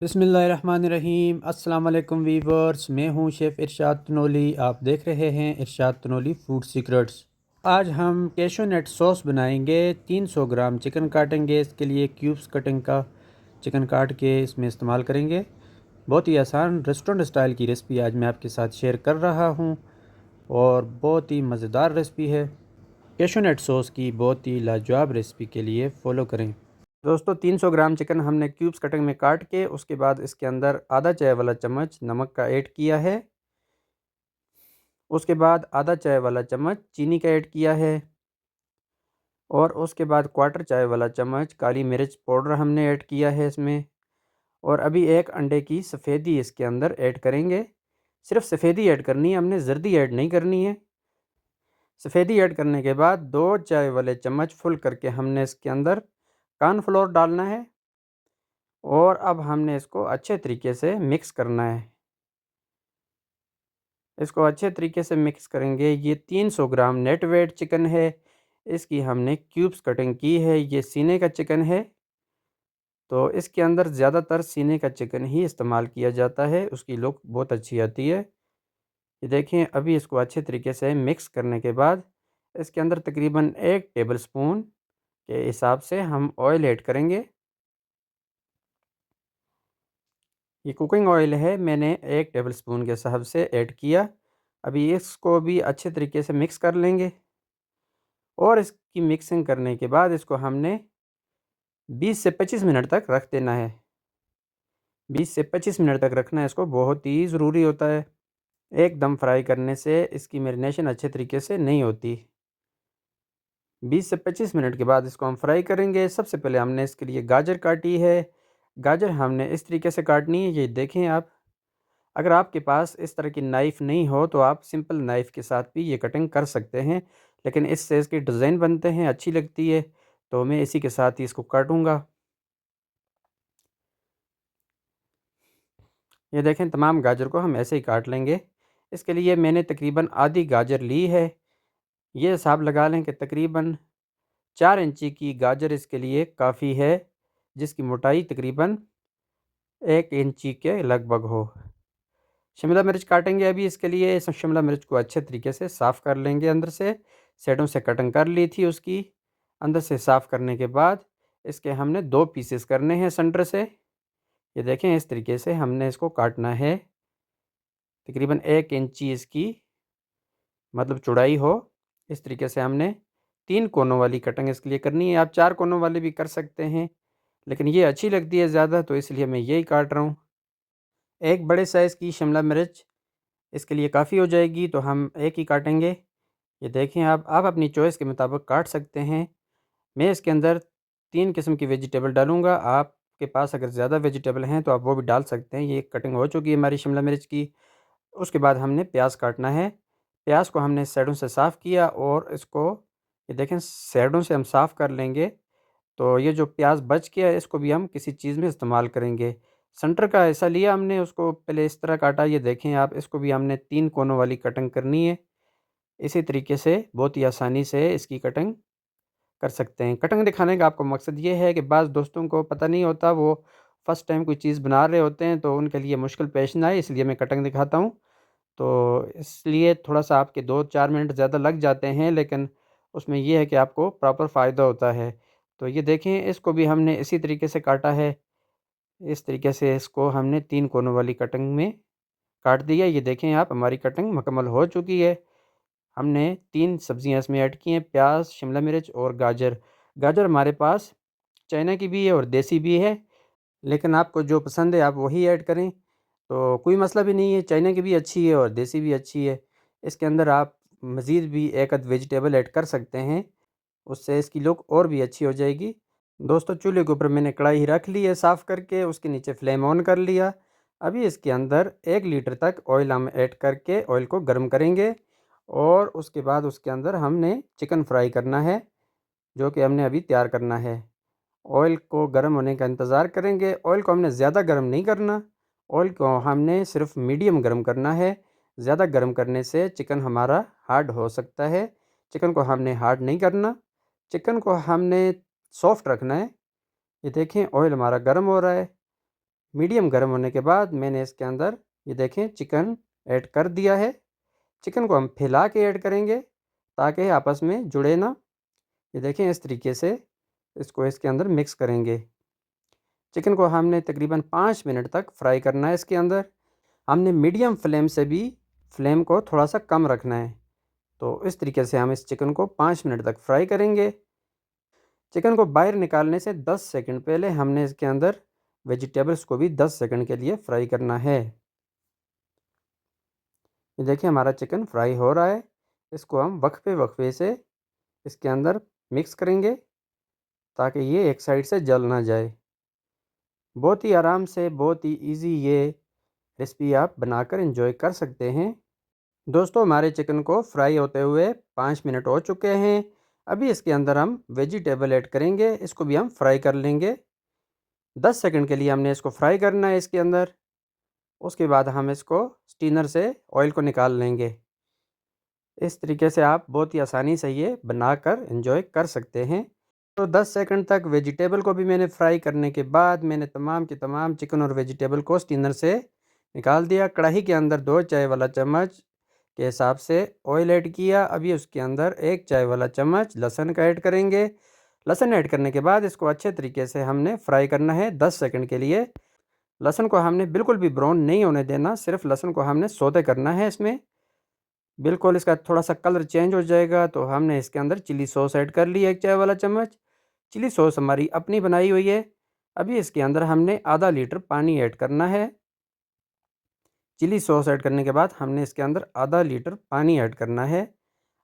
बिस्मिल्लाहिर्रहमानिर्रहीम। अस्सलाम वालेकुम वीवर्स, मैं हूं शेफ़ इरशाद तनोली। आप देख रहे हैं इरशाद तनोली फूड सीक्रेट्स। आज हम कैशू नट सॉस बनाएंगे। 300 ग्राम चिकन काटेंगे। इसके लिए क्यूब्स कटिंग का चिकन काट के इसमें इस्तेमाल करेंगे। बहुत ही आसान रेस्टोरेंट स्टाइल की रेसिपी आज मैं आपके साथ शेयर कर रहा हूं और बहुत ही मज़ेदार रेसिपी है। कैशू नट सॉस की बहुत ही लाजवाब रेसिपी के लिए फ़ॉलो करें। दोस्तों, 300 ग्राम चिकन हमने क्यूब्स कटिंग में काट के उसके बाद इसके अंदर आधा चाय वाला चम्मच नमक का ऐड किया है। उसके बाद आधा चाय वाला चम्मच चीनी का ऐड किया है और उसके बाद क्वार्टर चाय वाला चम्मच काली मिर्च पाउडर हमने ऐड किया है इसमें। और अभी एक अंडे की सफ़ेदी इसके अंदर ऐड करेंगे। सिर्फ सफ़ेदी ऐड करनी है, हमने जर्दी ऐड नहीं करनी है। सफ़ेदी ऐड करने के बाद 2 चाय वाले चम्मच फुल करके हमने इसके अंदर कॉर्नफ्लोर डालना है और अब हमने इसको अच्छे तरीके से मिक्स करना है। इसको अच्छे तरीके से मिक्स करेंगे। ये 300 ग्राम नेट वेट चिकन है। इसकी हमने क्यूब्स कटिंग की है। ये सीने का चिकन है, तो इसके अंदर ज़्यादातर सीने का चिकन ही इस्तेमाल किया जाता है, उसकी लुक बहुत अच्छी आती है। ये देखें, अभी इसको अच्छे तरीके से मिक्स करने के बाद इसके अंदर तकरीबन 1 टेबल स्पून के हिसाब से हम ऑयल ऐड करेंगे। ये कुकिंग ऑयल है, मैंने 1 टेबल स्पून के हिसाब से ऐड किया। अभी इसको भी अच्छे तरीके से मिक्स कर लेंगे और इसकी मिक्सिंग करने के बाद इसको हमने 20 से 25 मिनट तक रख देना है। 20 से 25 मिनट तक रखना है इसको, बहुत ही ज़रूरी होता है। एकदम फ्राई करने से इसकी मैरिनेशन अच्छे तरीके से नहीं होती। 20 से 25 मिनट के बाद इसको हम फ्राई करेंगे। सबसे पहले हमने इसके लिए गाजर काटी है। गाजर हमने इस तरीके से काटनी है, ये देखें आप। अगर आपके पास इस तरह की नाइफ़ नहीं हो तो आप सिंपल नाइफ़ के साथ भी ये कटिंग कर सकते हैं, लेकिन इससे इसके डिज़ाइन बनते हैं, अच्छी लगती है, तो मैं इसी के साथ ही इसको काटूँगा। ये देखें, तमाम गाजर को हम ऐसे ही काट लेंगे। इसके लिए मैंने तकरीबन आधी गाजर ली है। ये हिसाब लगा लें कि तकरीबन 4 इंची की गाजर इसके लिए काफ़ी है, जिसकी मोटाई तकरीबन 1 इंची के लगभग हो। शिमला मिर्च काटेंगे अभी इसके लिए। इस शिमला मिर्च को अच्छे तरीके से साफ़ कर लेंगे अंदर से। साइडों से कटिंग कर ली थी उसकी। अंदर से साफ़ करने के बाद इसके हमने 2 पीसेस करने हैं सेंटर से। ये देखें, इस तरीके से हमने इसको काटना है। तकरीबन 1 इंची इसकी मतलब चौड़ाई हो, इस तरीके से हमने 3 कोनों वाली कटिंग इसके लिए करनी है। आप 4 कोनों वाली भी कर सकते हैं, लेकिन ये अच्छी लगती है ज़्यादा, तो इसलिए मैं यही काट रहा हूँ। एक बड़े साइज़ की शिमला मिर्च इसके लिए काफ़ी हो जाएगी, तो हम एक ही काटेंगे। ये देखें, आप अपनी चॉइस के मुताबिक काट सकते हैं। मैं इसके अंदर 3 किस्म की वेजिटेबल डालूँगा। आपके पास अगर ज़्यादा वेजिटेबल हैं तो आप वो भी डाल सकते हैं। ये कटिंग हो चुकी है हमारी शिमला मिर्च की। उसके बाद हमने प्याज काटना है। प्याज को हमने साइडों से साफ़ किया और इसको ये देखें, साइडों से हम साफ़ कर लेंगे, तो ये जो प्याज बच गया है इसको भी हम किसी चीज़ में इस्तेमाल करेंगे। सेंटर का हिस्सा लिया हमने, उसको पहले इस तरह काटा। ये देखें आप, इसको भी हमने 3 कोनों वाली कटिंग करनी है। इसी तरीके से बहुत ही आसानी से इसकी कटिंग कर सकते हैं। कटिंग दिखाने का आपको मकसद ये है कि बाज़ दोस्तों को पता नहीं होता, वो फ़र्स्ट टाइम कोई चीज़ बना रहे होते हैं, तो उनके लिए मुश्किल पेश ना आए, इसलिए मैं कटिंग दिखाता हूँ। तो इसलिए थोड़ा-सा आपके 2-4 मिनट ज़्यादा लग जाते हैं, लेकिन उसमें ये है कि आपको प्रॉपर फ़ायदा होता है। तो ये देखें, इसको भी हमने इसी तरीके से काटा है। इस तरीके से इसको हमने 3 कोनों वाली कटिंग में काट दिया। ये देखें आप, हमारी कटिंग मुकम्मल हो चुकी है। हमने 3 सब्ज़ियाँ इसमें ऐड की हैं, प्याज, शिमला मिर्च और गाजर। गाजर हमारे पास चाइना की भी है और देसी भी है, लेकिन आपको जो पसंद है आप वही ऐड करें, तो कोई मसला भी नहीं है। चाइना की भी अच्छी है और देसी भी अच्छी है। इसके अंदर आप मज़ीद भी एक आध वेजिटेबल ऐड कर सकते हैं, उससे इसकी लुक और भी अच्छी हो जाएगी। दोस्तों, चूल्हे के ऊपर मैंने कढ़ाई रख ली है साफ़ करके, उसके नीचे फ्लेम ऑन कर लिया। अभी इसके अंदर 1 लीटर तक ऑयल हम ऐड करके ऑयल को गर्म करेंगे और उसके बाद उसके अंदर हमने चिकन फ्राई करना है, जो कि हमने अभी तैयार करना है। ऑयल को गर्म होने का इंतज़ार करेंगे। ऑयल को हमने ज़्यादा गर्म नहीं करना, ऑयल को हमने सिर्फ मीडियम गर्म करना है। ज़्यादा गर्म करने से चिकन हमारा हार्ड हो सकता है। चिकन को हमने हार्ड नहीं करना, चिकन को हमने सॉफ्ट रखना है। ये देखें, ऑयल हमारा गर्म हो रहा है। मीडियम गर्म होने के बाद मैंने इसके अंदर ये देखें चिकन ऐड कर दिया है। चिकन को हम फैला के ऐड करेंगे ताकि आपस में जुड़े ना। ये देखें इस तरीके से इसको इसके अंदर मिक्स करेंगे। चिकन को हमने तकरीबन 5 मिनट तक फ्राई करना है। इसके अंदर हमने मीडियम फ्लेम से भी फ्लेम को थोड़ा सा कम रखना है। तो इस तरीके से हम इस चिकन को 5 मिनट तक फ्राई करेंगे। चिकन को बाहर निकालने से 10 सेकंड पहले हमने इसके अंदर वेजिटेबल्स को भी 10 सेकंड के लिए फ्राई करना है। ये देखिए हमारा चिकन फ्राई हो रहा है। इसको हम वक्फे से इसके अंदर मिक्स करेंगे ताकि ये एक साइड से जल ना जाए। बहुत ही आराम से, बहुत ही इजी ये रेसिपी आप बनाकर एंजॉय कर सकते हैं। दोस्तों हमारे चिकन को फ्राई होते हुए 5 मिनट हो चुके हैं। अभी इसके अंदर हम वेजिटेबल ऐड करेंगे। इसको भी हम फ्राई कर लेंगे। 10 सेकंड के लिए हमने इसको फ्राई करना है इसके अंदर। उसके बाद हम इसको स्टीनर से ऑयल को निकाल लेंगे। इस तरीके से आप बहुत ही आसानी से ये बनाकर एंजॉय कर सकते हैं। तो 10 सेकंड तक वेजिटेबल को भी मैंने फ्राई करने के बाद मैंने तमाम के तमाम चिकन और वेजिटेबल को स्टीनर से निकाल दिया। कढ़ाई के अंदर 2 चाय वाला चम्मच के हिसाब से ऑयल ऐड किया। अभी उसके अंदर 1 चाय वाला चम्मच लहसुन का ऐड करेंगे। लहसुन ऐड करने के बाद इसको अच्छे तरीके से हमने फ्राई करना है 10 सेकंड के लिए। लहसुन को हमने बिल्कुल भी ब्राउन नहीं होने देना, सिर्फ लहसुन को हमने सौते करना है। इसमें बिल्कुल इसका थोड़ा सा कलर चेंज हो जाएगा तो हमने इसके अंदर चिली सॉस ऐड कर ली 1 चाय वाला चम्मच। चिली सॉस हमारी अपनी बनाई हुई है। अभी इसके अंदर हमने आधा लीटर पानी ऐड करना है। चिली सॉस ऐड करने के बाद हमने इसके अंदर आधा लीटर पानी ऐड करना है।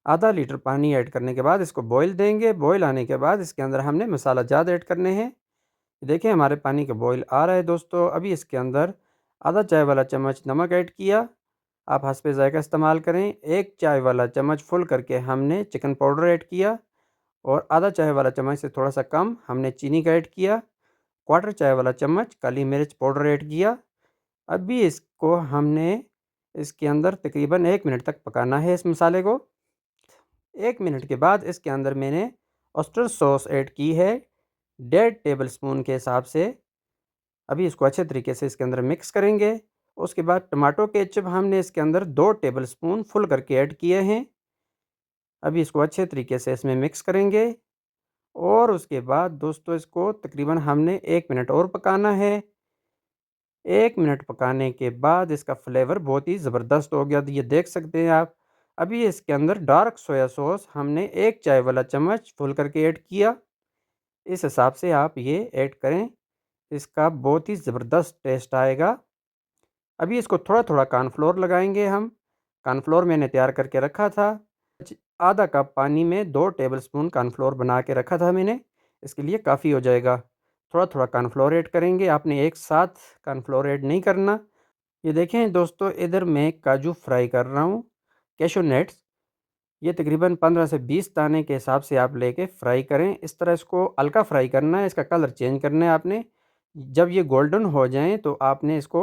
आधा लीटर पानी ऐड करने के बाद इसको बॉईल देंगे। बॉईल आने के बाद इसके अंदर हमने मसाला ज़्यादा ऐड करने हैं। देखिए हमारे पानी का बॉईल आ रहा है दोस्तों। अभी इसके अंदर आधा चाय वाला चम्मच नमक ऐड किया। आप हस्बे ज़ायक़ा इस्तेमाल करें। 1 चाय वाला चम्मच फुल करके हमने चिकन पाउडर ऐड किया और आधा चाय वाला चम्मच से थोड़ा सा कम हमने चीनी का ऐड किया। क्वार्टर चाय वाला चम्मच काली मिर्च पाउडर ऐड किया। अभी इसको हमने इसके अंदर तकरीबन 1 मिनट तक पकाना है इस मसाले को। 1 मिनट के बाद इसके अंदर मैंने ऑयस्टर सॉस ऐड की है 1.5 टेबल स्पून के हिसाब से। अभी इसको अच्छे तरीके से इसके अंदर मिक्स करेंगे। उसके बाद टमाटो केचप हमने इसके अंदर 2 टेबल स्पून फुल करके ऐड किए हैं। अभी इसको अच्छे तरीके से इसमें मिक्स करेंगे और उसके बाद दोस्तों इसको तकरीबन हमने 1 मिनट और पकाना है। 1 मिनट पकाने के बाद इसका फ्लेवर बहुत ही ज़बरदस्त हो गया, तो ये देख सकते हैं आप। अभी इसके अंदर डार्क सोया सॉस हमने 1 चाय वाला चम्मच फुल करके ऐड किया। इस हिसाब से आप ये ऐड करें, इसका बहुत ही ज़बरदस्त टेस्ट आएगा। अभी इसको थोड़ा-थोड़ा कॉर्नफ्लोर लगाएँगे हम। कॉर्नफ्लोर मैंने तैयार करके रखा था। आधा कप पानी में 2 टेबलस्पून कॉर्नफ्लोर बना के रखा था मैंने, इसके लिए काफ़ी हो जाएगा। थोड़ा-थोड़ा कॉर्नफ्लोर ऐड करेंगे, आपने एक साथ कॉर्नफ्लोर ऐड नहीं करना। ये देखें दोस्तों, इधर मैं काजू फ्राई कर रहा हूँ, कैश्यू नट्स। ये तकरीबन 15 से 20 दाने के हिसाब से आप लेके फ्राई करें। इस तरह इसको हल्का फ्राई करना है, इसका कलर चेंज करना है आपने। जब ये गोल्डन हो जाएँ तो आपने इसको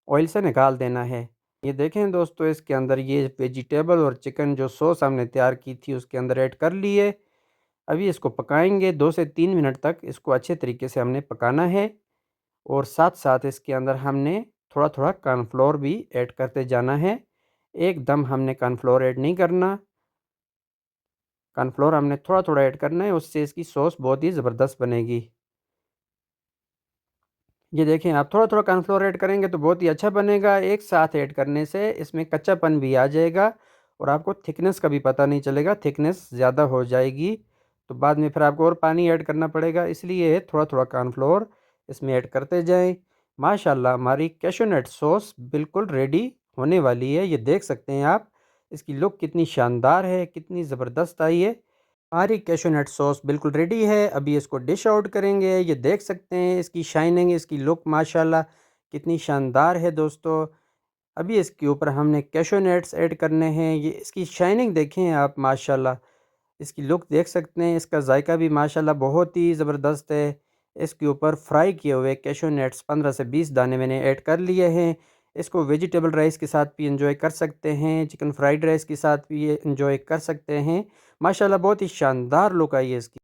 ऑयल से निकाल देना है। ये देखें दोस्तों, इसके अंदर ये वेजिटेबल और चिकन जो सॉस हमने तैयार की थी उसके अंदर ऐड कर ली है। अभी इसको पकाएंगे 2 से 3 मिनट तक, इसको अच्छे तरीके से हमने पकाना है और साथ-साथ इसके अंदर हमने थोड़ा-थोड़ा कॉर्नफ्लोर भी ऐड करते जाना है। एकदम हमने कॉर्नफ्लोर ऐड नहीं करना। कॉर्नफ्लोर हमने थोड़ा-थोड़ा ऐड करना है, उससे इसकी सॉस बहुत ही ज़बरदस्त बनेगी। ये देखें, आप थोड़ा-थोड़ा कॉर्नफ्लोर ऐड करेंगे तो बहुत ही अच्छा बनेगा। एक साथ ऐड करने से इसमें कच्चापन भी आ जाएगा और आपको थिकनेस का भी पता नहीं चलेगा। थिकनेस ज़्यादा हो जाएगी तो बाद में फिर आपको और पानी ऐड करना पड़ेगा, इसलिए थोड़ा-थोड़ा कॉर्नफ्लोर इसमें ऐड करते जाएँ। माशाल्लाह हमारी कैश्यू नट सॉस बिल्कुल रेडी होने वाली है। ये देख सकते हैं आप, इसकी लुक कितनी शानदार है, कितनी ज़बरदस्त आई है। हमारी कैशू नट सॉस बिल्कुल रेडी है। अभी इसको डिश आउट करेंगे। ये देख सकते हैं इसकी शाइनिंग, इसकी लुक माशाल्लाह कितनी शानदार है दोस्तों। अभी इसके ऊपर हमने कैशू नट्स ऐड करने हैं। ये इसकी शाइनिंग देखें आप माशाल्लाह, इसकी लुक देख सकते हैं, इसका जायका भी माशाल्लाह बहुत ही ज़बरदस्त है। इसके ऊपर फ्राई किए हुए कैशू नट्स 15 से 20 दाने मैंने ऐड कर लिए हैं। इसको वेजिटेबल राइस के साथ भी एंजॉय कर सकते हैं, चिकन फ्राइड राइस के साथ भी ये एंजॉय कर सकते हैं। माशाल्लाह बहुत ही शानदार लुक आई है इसकी।